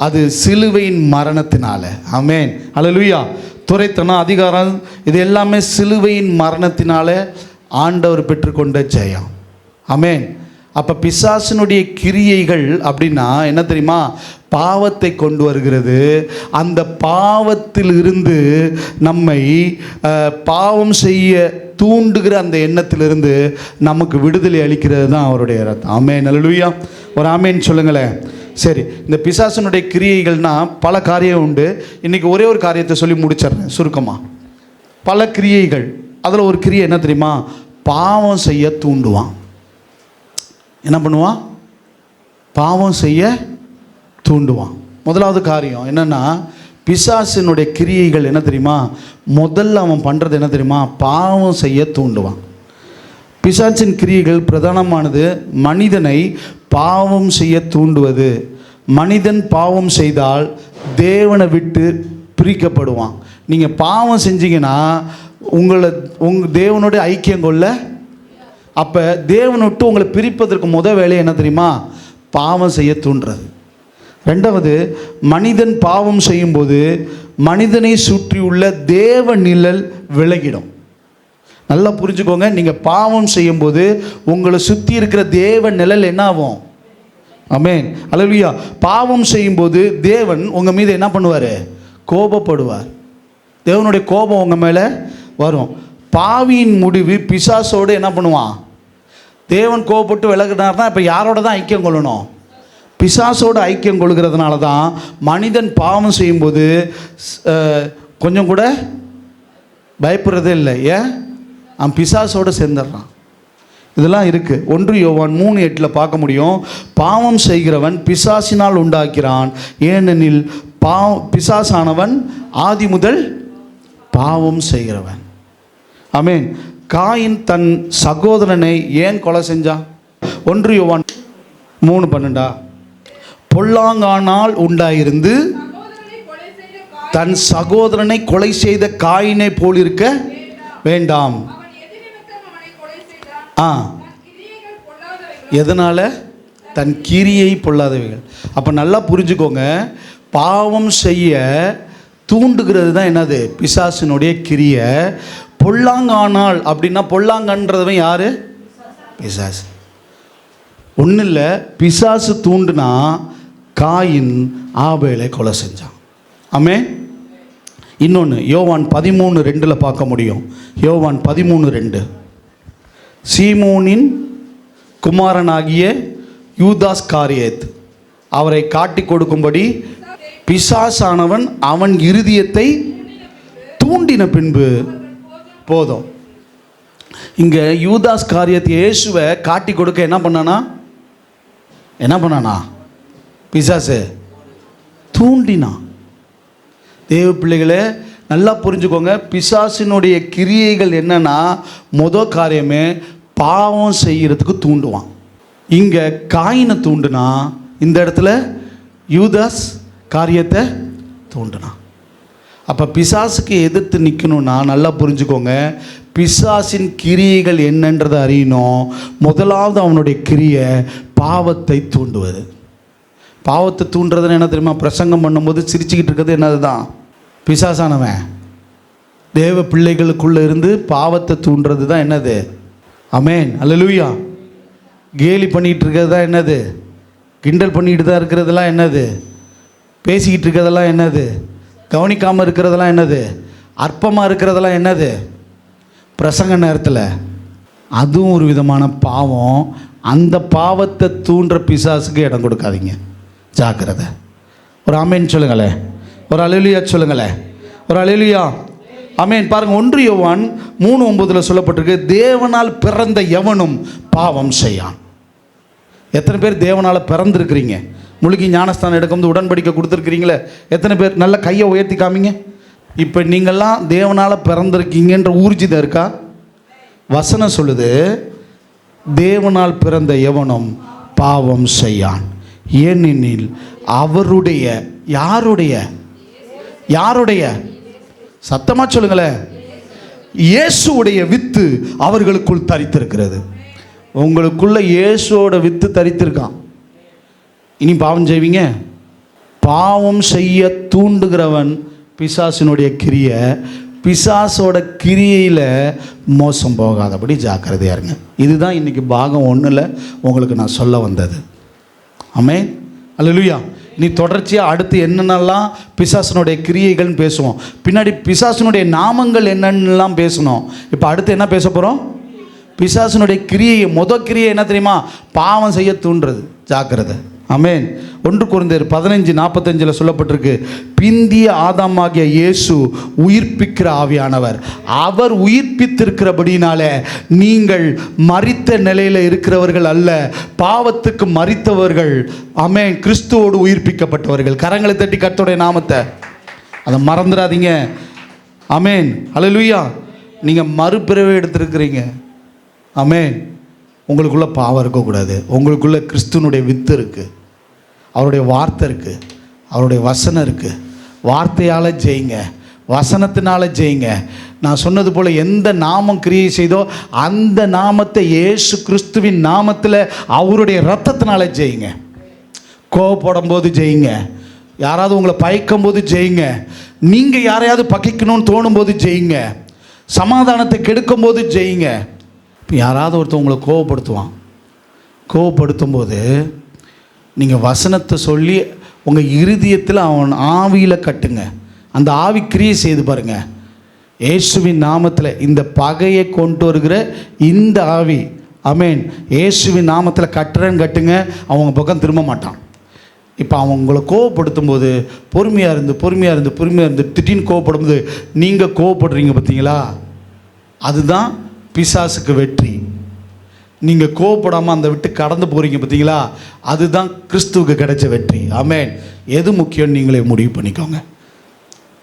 அது சிலுவையின் மரணத்தினால. ஆமென் அல்லேலூயா. துரைத்தனம் அதிகாரம் இது எல்லாமே சிலுவையின் மரணத்தினால ஆண்டவர் பெற்றுக்கொண்ட ஜெயம். ஆமென். அப்போ பிசாசினுடைய கிரியைகள் அப்படின்னா என்ன தெரியுமா? பாவத்தை கொண்டு வருகிறது. அந்த பாவத்தில் இருந்து நம்மை பாவம் செய்ய தூண்டுகிற அந்த எண்ணத்திலிருந்து நமக்கு விடுதலை அளிக்கிறது தான் அவருடைய ரத்தம். ஆமென் அல்லேலூயா. ஒரு ஆமென் சொல்லுங்களேன். சரி, இந்த பிசாசினுடைய கிரியைகள்னால் பல காரியம் உண்டு. இன்றைக்கி ஒரே ஒரு காரியத்தை சொல்லி முடிச்சிடுறேன் சுருக்கமாக. பல கிரியைகள். அதில் ஒரு கிரியை என்ன தெரியுமா? பாவம் செய்ய தூண்டுவான். என்ன பண்ணுவான்? பாவம் செய்ய தூண்டுவான். முதலாவது காரியம் என்னென்னா, பிசாசினுடைய கிரியைகள் என்ன தெரியுமா? முதல்ல அவன் பண்ணுறது என்ன தெரியுமா? பாவம் செய்ய தூண்டுவான். பிசாசின் கிரியைகள் பிரதானமானது மனிதனை பாவம் செய்ய தூண்டுவது. மனிதன் பாவம் செய்தால் தேவனை விட்டு பிரிக்கப்படுவான். நீங்கள் பாவம் செஞ்சீங்கன்னா உங்கள் தேவனுடைய ஐக்கியம் கொள்ள. அப்போ தேவனை விட்டு உங்களை பிரிப்பதற்கு முதல் வேலை என்ன தெரியுமா? பாவம் செய்ய தூண்டுறது. ரெண்டாவது, மனிதன் பாவம் செய்யும்போது மனிதனை சுற்றியுள்ள தேவ நிழல் விலகிடும். நல்லா புரிஞ்சுக்கோங்க. நீங்கள் பாவம் செய்யும்போது உங்களை சுற்றி இருக்கிற தேவ நிழல் என்ன ஆகும்? ஆமென் அல்லேலூயா. பாவம் செய்யும்போது தேவன் உங்கள் மீது என்ன பண்ணுவார்? கோபப்படுவார். தேவனுடைய கோபம் உங்கள் மேலே வரும். பாவியின் முடிவு பிசாசோடு என்ன பண்ணுவான்? தேவன் கோபப்பட்டு விலகினார்னா இப்போ யாரோட தான் ஐக்கியம் கொள்ளணும்? பிசாசோடு ஐக்கியம் கொள்கிறதுனால தான் மனிதன் பாவம் செய்யும்போது கொஞ்சம் கூட பயப்படுறதே இல்லை. ஏன்? அவன் பிசாசோடு சேர்ந்துடுறான். இதெல்லாம் இருக்குது. 1 யோவான் 3:8 பார்க்க முடியும். பாவம் செய்கிறவன் பிசாசினால் உண்டாக்கிறான், ஏனெனில் பிசாசானவன் ஆதி முதல் பாவம் செய்கிறவன். ஆமென். காயின் தன் சகோதரனை ஏன் கொலை செஞ்சான்? 1 யோவான் 3:12 பொல்லாங்கானால் உண்டாயிருந்து தன் சகோதரனை கொலை செய்த காயினை போல் இருக்க வேண்டாம். எதனால? தன் கிரியை பொல்லாதவைகள். அப்போ நல்லா புரிஞ்சுக்கோங்க. பாவம் செய்ய தூண்டுகிறது தான் என்னது? பிசாசினுடைய கிரியை. பொல்லாங்கானால் அப்படின்னா பொல்லாங்கன்றவன் யாரு? பிசாசு. ஒன்றும் இல்லை, பிசாசு தூண்டுனா காயின் ஆபேலை கொலை செஞ்சான். ஆமென். இன்னொன்று யோவான் 13:2 பார்க்க முடியும். யோவான் 13:2 சீமோனின் குமாரனாகிய யூதாஸ் காரியத் அவரை காட்டி கொடுக்கும்படி பிசாசானவன் அவன் இருதயத்தை தூண்டின பின்பு போதும். இங்கே யூதாஸ் காரியத்தை இயேசுவை காட்டி கொடுக்க என்ன பண்ணானா? பிசாசு தூண்டினான். தேவ பிள்ளைகளே நல்லா புரிஞ்சுக்கோங்க. பிசாசினுடைய கிரியைகள் என்னன்னா, முதல் காரியமே பாவம் செய்கிறதுக்கு தூண்டுவான். இங்கே காயினை தூண்டுனா, இந்த இடத்துல யூதாஸ் காரியத்தை தூண்டுனான். அப்போ பிசாசுக்கு எதிர்த்து நிற்கணும்னா நல்லா புரிஞ்சுக்கோங்க. பிசாசின் கிரியைகள் என்னன்றதை அறியணும். முதலாவது அவனுடைய கிரியை பாவத்தை தூண்டுவது. பாவத்தை தூண்டுறதுன்னு என்ன தெரியுமா? பிரசங்கம் பண்ணும்போது சிரிச்சுக்கிட்டு இருக்கிறது என்னது தான்? பிசாசானவன் தேவ பிள்ளைகளுக்குள்ளே இருந்து பாவத்தை தூண்டுறது தான் என்னது? ஆமென் அல்லேலூயா. கேலி பண்ணிகிட்டு இருக்கிறது தான் என்னது? கிண்டல் பண்ணிக்கிட்டு தான் இருக்கிறதெல்லாம் என்னது? பேசிக்கிட்டு இருக்கிறதெல்லாம் என்னது? கவனிக்காமல் இருக்கிறதெல்லாம் என்னது? அற்பமாக இருக்கிறதெல்லாம் என்னது? பிரசங்க நேரத்தில் அதுவும் ஒரு விதமான பாவம். அந்த பாவத்தை தூண்டுற பிசாசுக்கு இடம் கொடுக்காதீங்க, ஜாக்கிரதை. ஒரு ஆமென் சொல்லுங்களேன். ஒரு அல்லேலூயா சொல்லுங்களேன். ஒரு அல்லேலூயா. ஆமென். பாருங்க, 1 யோவான் 3:9 சொல்லப்பட்டிருக்கு, தேவனால் பிறந்த எவனும் பாவம் செய்யான். எத்தனை பேர் தேவனால் பிறந்திருக்கிறீங்க? முழுகி ஞானஸ்தானம் எடுக்கும்போது உடன்படிக்கை கொடுத்துருக்கிறீங்களே, எத்தனை பேர்? நல்ல கையை உயர்த்தி காமிங்க. இப்போ நீங்கள்லாம் தேவனால் பிறந்திருக்கீங்கன்ற ஊர்ஜிதம் இருக்கா? வசனம் சொல்லுது, தேவனால் பிறந்த எவனும் பாவம் செய்யான், ஏனெனில் அவருடைய யாருடைய சத்தமா சொல்லுங்களேன், இயேசுவுடைய வித்து அவர்களுக்குள் தரித்திருக்கிறது. உங்களுக்குள்ள இயேசுவோட வித்து தரித்திருக்கான். இனி பாவம் செய்வீங்க? பாவம் செய்ய தூண்டுகிறவன் பிசாசினுடைய கிரியை. பிசாசோட கிரியையில் மோசம் போகாதபடி ஜாக்கிரதையா இருங்க. இதுதான் இன்னைக்கு பாகம் 1ல் உங்களுக்கு நான் சொல்ல வந்தது. ஆமென், அல்லேலூயா. நீ தொடர்ச்சியாக அடுத்து என்னென்னலாம் பிசாசினுடைய கிரியைகள்னு பேசுவோம். பின்னாடி பிசாசினுடைய நாமங்கள் என்னென்னலாம் பேசணும். இப்போ அடுத்து என்ன பேச போகிறோம்? பிசாசினுடைய கிரியை. கிரியை என்ன தெரியுமா? பாவம் செய்ய தூண்டுறது. ஜாக்கிரதை. ஆமென். 1 கொரிந்தியர் 15:45 சொல்லப்பட்டிருக்கு, பிந்திய ஆதாமாகிய இயேசு உயிர்ப்பிக்கிற ஆவியானவர். அவர் உயிர்ப்பித்திருக்கிறபடினால நீங்கள் மரித்த நிலையில் இருக்கிறவர்கள் அல்ல, பாவத்துக்கு மரித்தவர்கள். ஆமென். கிறிஸ்துவோடு உயிர்ப்பிக்கப்பட்டவர்கள். கரங்களை தட்டி கர்த்தருடைய நாமத்தை அதை மறந்துடாதீங்க. ஆமென், அல்லேலூயா. நீங்கள் மறுபிறவை எடுத்திருக்கிறீங்க. ஆமென். உங்களுக்குள்ள பாவம் இருக்கக்கூடாது. உங்களுக்குள்ள கிறிஸ்துவனுடைய வித்து இருக்குது, அவருடைய வார்த்தை இருக்குது, அவருடைய வசனம் இருக்குது. வார்த்தையால் ஜெயிங்க, வசனத்தினால ஜெயிங்க. நான் சொன்னது போல் எந்த நாமம் கிரியை செய்தோ அந்த நாமத்தை இயேசு கிறிஸ்துவின் நாமத்தில் அவருடைய இரத்தத்தினால ஜெயிங்க. கோவப்படும் போது ஜெயிங்க, யாராவது உங்களை பயக்கும் போது ஜெயிங்க, நீங்கள் யாரையாவது பகைக்கணும்னு தோணும் போது ஜெயிங்க, சமாதானத்தை கெடுக்கும் போது ஜெயிங்க. இப்போ யாராவது ஒருத்தர் உங்களை கோவப்படுத்தும் போது நீங்கள் வசனத்தை சொல்லி உங்கள் இருதயத்தில் அவன் ஆவியில் கட்டுங்க. அந்த ஆவி கிரியை செய்து பாருங்க. இயேசுவின் நாமத்தில் இந்த பகையை கொண்டு வருகிற இந்த ஆவி, ஆமென், இயேசுவின் நாமத்தில் கட்டுங்க. அவங்க பக்கம் திரும்ப மாட்டான். இப்போ அவன் உங்களை கோவப்படுத்தும் போது பொறுமையாக இருந்து திடீர்னு கோவப்படும் போது நீங்கள் கோவப்படுறீங்க பார்த்தீங்களா, அதுதான் பிசாசுக்கு வெற்றி. நீங்கள் கோவப்படாமல் அந்த விட்டு கடந்து போகிறீங்க பார்த்தீங்களா, அதுதான் கிறிஸ்துவுக்கு கிடைச்ச வெற்றி. ஆமென். எது முக்கியம் நீங்களே முடிவு பண்ணிக்கோங்க.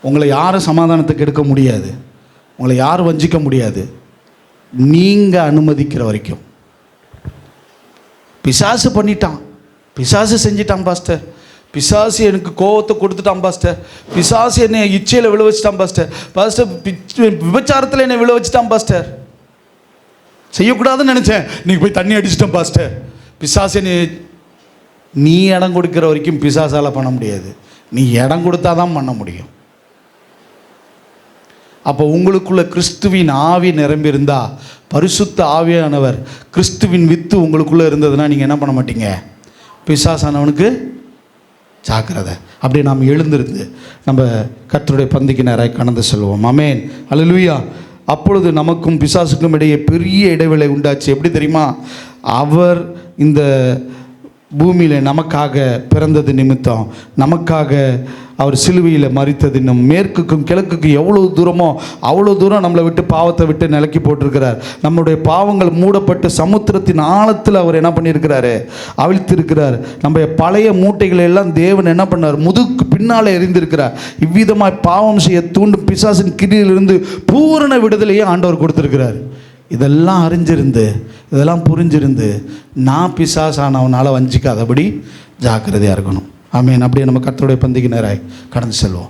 உங்களை யாரும் சமாதானத்துக்கு எடுக்க முடியாது, உங்களை யாரும் வஞ்சிக்க முடியாது, நீங்கள் அனுமதிக்கிற வரைக்கும். பிசாசு பண்ணிட்டான், பிசாசு செஞ்சிட்டான் பாஸ்டர், பிசாசு எனக்கு கோவத்தை கொடுத்துட்டான் பாஸ்டர், பிசாசு என்னை இச்சையில் விழ வச்சுட்டான் பாஸ்டர், விபச்சாரத்தில் என்னை விழ வச்சுட்டான் பாஸ்டர், செய்யக்கூடாதுன்னு நினச்சேன், நீங்கள் போய் தண்ணி அடிச்சிட்டேன் பாஸ்டர். பிசாசு நீ இடம் கொடுக்குற வரைக்கும் பிசாசால் பண்ண முடியாது, நீ இடம் கொடுத்தா தான் பண்ண முடியும். அப்போ உங்களுக்குள்ள கிறிஸ்துவின் ஆவி நிரம்பியிருந்தா, பரிசுத்த ஆவியானவர் கிறிஸ்துவின் வித்து உங்களுக்குள்ளே இருந்ததுன்னா நீங்கள் என்ன பண்ண மாட்டீங்க? பிசாசானவனுக்கு ஜாக்கிரதை. அப்படி நாம் எழுந்திருந்து நம்ம கர்த்தருடைய பந்திக்கு நேராக கடந்து செல்வோம். ஆமென், அல்லேலூயா. அப்பொழுது நமக்கும் பிசாசுக்கும் இடையே பெரிய இடைவேளை உண்டாச்சு. எப்படி தெரியுமா? அவர் இந்த பூமியில் நமக்காக பிறந்தது நிமித்தம், நமக்காக அவர் சிலுவையில் மரித்தது இன்னும் மேற்குக்கும் கிழக்குக்கும் எவ்வளோ தூரமோ அவ்வளோ தூரம் நம்மளை விட்டு பாவத்தை விட்டு நிலக்கி போட்டிருக்கிறார். நம்முடைய பாவங்கள் மூடப்பட்டு சமுத்திரத்தின் ஆழத்தில் அவர் என்ன பண்ணியிருக்கிறாரு? அவிழ்த்திருக்கிறார். நம்ம பழைய மூட்டைகளை எல்லாம் தேவன் என்ன பண்ணார்? முதுகுக்கு பின்னாலே எறிந்திருக்கிறார். இவ்விதமாய் பாவம் செய்ய தூண்டும் பிசாசின் கிரியிலிருந்து பூரண விடுதலையே ஆண்டவர் கொடுத்திருக்கிறார். இதெல்லாம் அறிஞ்சிருந்து, இதெல்லாம் புரிஞ்சிருந்து நான் பிசாசானவனால் வஞ்சிக்காதபடி ஜாக்கிரதையாக இருக்கணும். ஆமென். அப்படியே நம்ம கர்த்தருடைய பந்திக்கு நேராக கடந்து செல்வோம்.